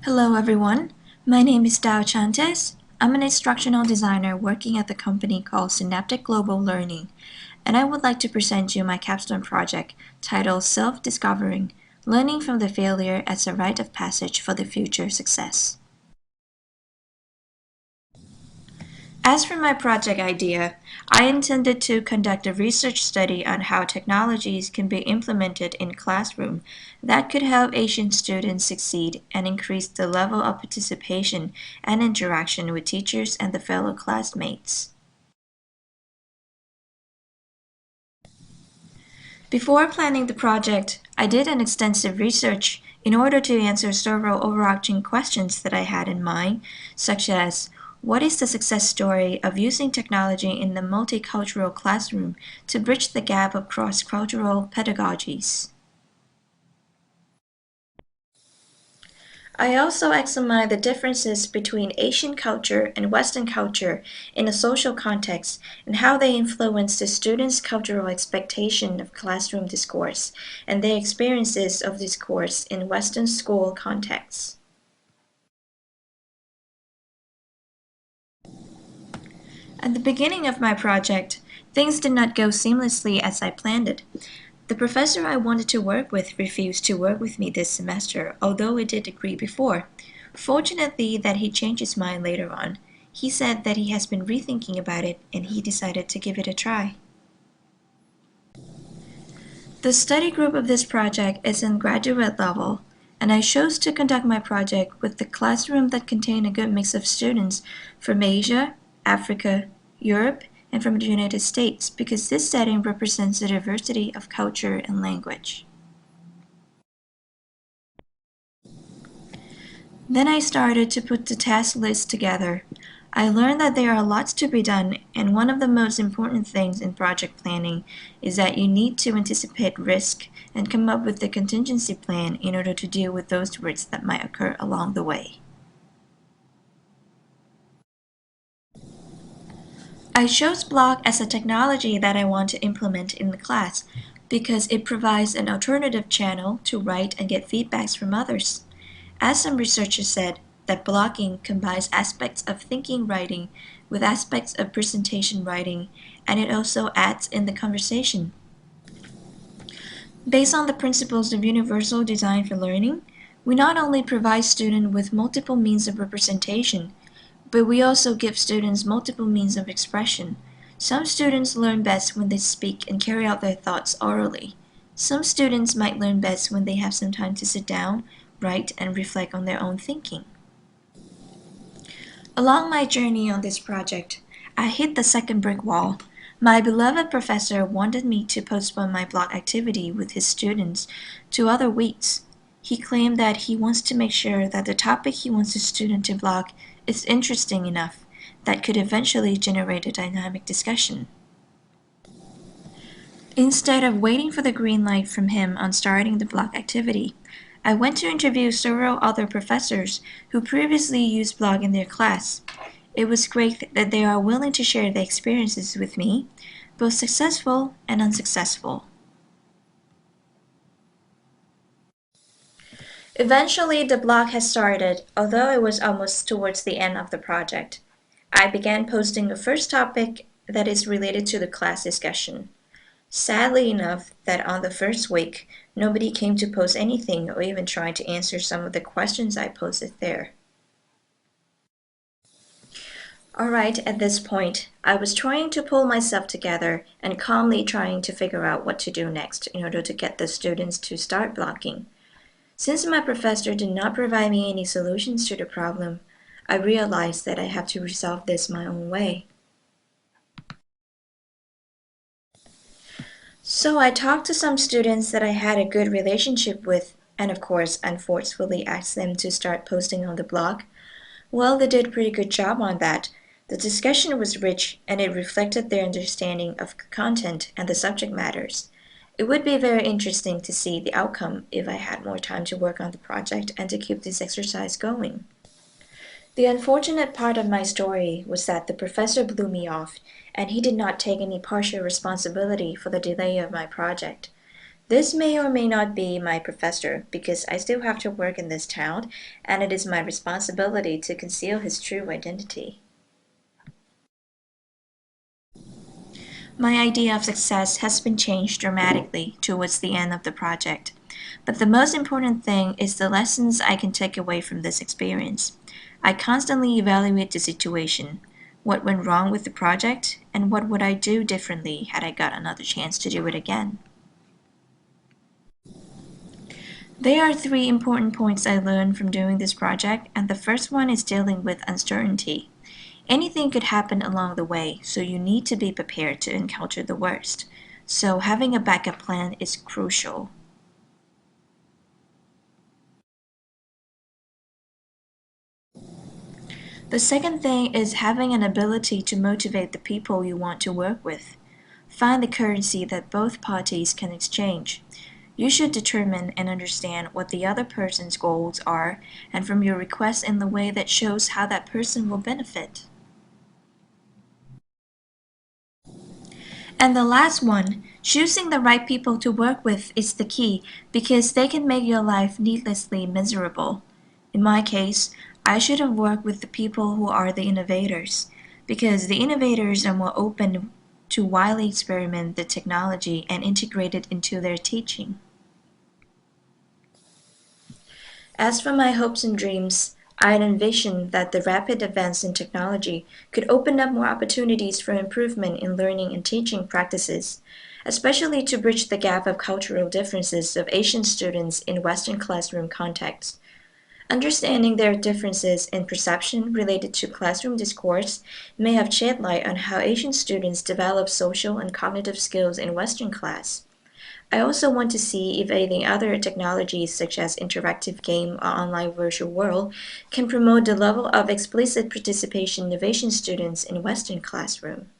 Hello everyone, my name is Dao Chantes. I'm an instructional designer working at the company called Synaptic Global Learning, and I would like to present you my capstone project titled Self-Discovering, Learning from the Failure as a Rite of Passage for the Future Success. As for my project idea, I intended to conduct a research study on how technologies can be implemented in classroom that could help Asian students succeed and increase the level of participation and interaction with teachers and the fellow classmates. Before planning the project, I did an extensive research in order to answer several overarching questions that I had in mind, such as what is the success story of using technology in the multicultural classroom to bridge the gap of cross-cultural pedagogies? I also examine the differences between Asian culture and Western culture in a social context and how they influence the students' cultural expectation of classroom discourse and their experiences of discourse in Western school contexts. At the beginning of my project, things did not go seamlessly as I planned it. The professor I wanted to work with refused to work with me this semester, although we did agree before. Fortunately that he changed his mind later on. He said that he has been rethinking about it and he decided to give it a try. The study group of this project is in graduate level, and I chose to conduct my project with the classroom that contained a good mix of students from Asia, Africa, Europe, and from the United States because this setting represents the diversity of culture and language. Then I started to put the task list together. I learned that there are lots to be done, and one of the most important things in project planning is that you need to anticipate risk and come up with a contingency plan in order to deal with those risks that might occur along the way. I chose Block as a technology that I want to implement in the class because it provides an alternative channel to write and get feedbacks from others. As some researchers said, that blocking combines aspects of thinking writing with aspects of presentation writing, and it also adds in the conversation. Based on the principles of universal design for learning, we not only provide students with multiple means of representation, but we also give students multiple means of expression. Some students learn best when they speak and carry out their thoughts orally. Some students might learn best when they have some time to sit down, write, and reflect on their own thinking. Along my journey on this project, I hit the second brick wall. My beloved professor wanted me to postpone my block activity with his students to other weeks. He claimed that he wants to make sure that the topic he wants the student to block is interesting enough that could eventually generate a dynamic discussion. Instead of waiting for the green light from him on starting the block activity, I went to interview several other professors who previously used blog in their class. It was great that they are willing to share their experiences with me, both successful and unsuccessful. Eventually, the blog has started, although it was almost towards the end of the project. I began posting the first topic that is related to the class discussion. Sadly enough, that on the first week, nobody came to post anything or even try to answer some of the questions I posted there. Alright, at this point, I was trying to pull myself together and calmly trying to figure out what to do next in order to get the students to start blocking. Since my professor did not provide me any solutions to the problem, I realized that I have to resolve this my own way. So I talked to some students that I had a good relationship with, and of course, unforcefully asked them to start posting on the blog. Well, they did a pretty good job on that. The discussion was rich, and it reflected their understanding of content and the subject matters. It would be very interesting to see the outcome if I had more time to work on the project and to keep this exercise going. The unfortunate part of my story was that the professor blew me off, and he did not take any partial responsibility for the delay of my project. This may or may not be my professor because I still have to work in this town and it is my responsibility to conceal his true identity. My idea of success has been changed dramatically towards the end of the project. But the most important thing is the lessons I can take away from this experience. I constantly evaluate the situation. What went wrong with the project, and what would I do differently had I got another chance to do it again? There are three important points I learned from doing this project, and the first one is dealing with uncertainty. Anything could happen along the way, so you need to be prepared to encounter the worst. So, having a backup plan is crucial. The second thing is having an ability to motivate the people you want to work with. Find the currency that both parties can exchange. You should determine and understand what the other person's goals are and from your request in the way that shows how that person will benefit. And the last one, choosing the right people to work with is the key because they can make your life needlessly miserable. In my case, I should have worked with the people who are the innovators because the innovators are more open to widely experiment the technology and integrate it into their teaching. As for my hopes and dreams, I had envisioned that the rapid advance in technology could open up more opportunities for improvement in learning and teaching practices, especially to bridge the gap of cultural differences of Asian students in Western classroom contexts. Understanding their differences in perception related to classroom discourse may have shed light on how Asian students develop social and cognitive skills in Western class. I also want to see if any other technologies such as interactive game or online virtual world can promote the level of explicit participation of Asian students in Western classroom.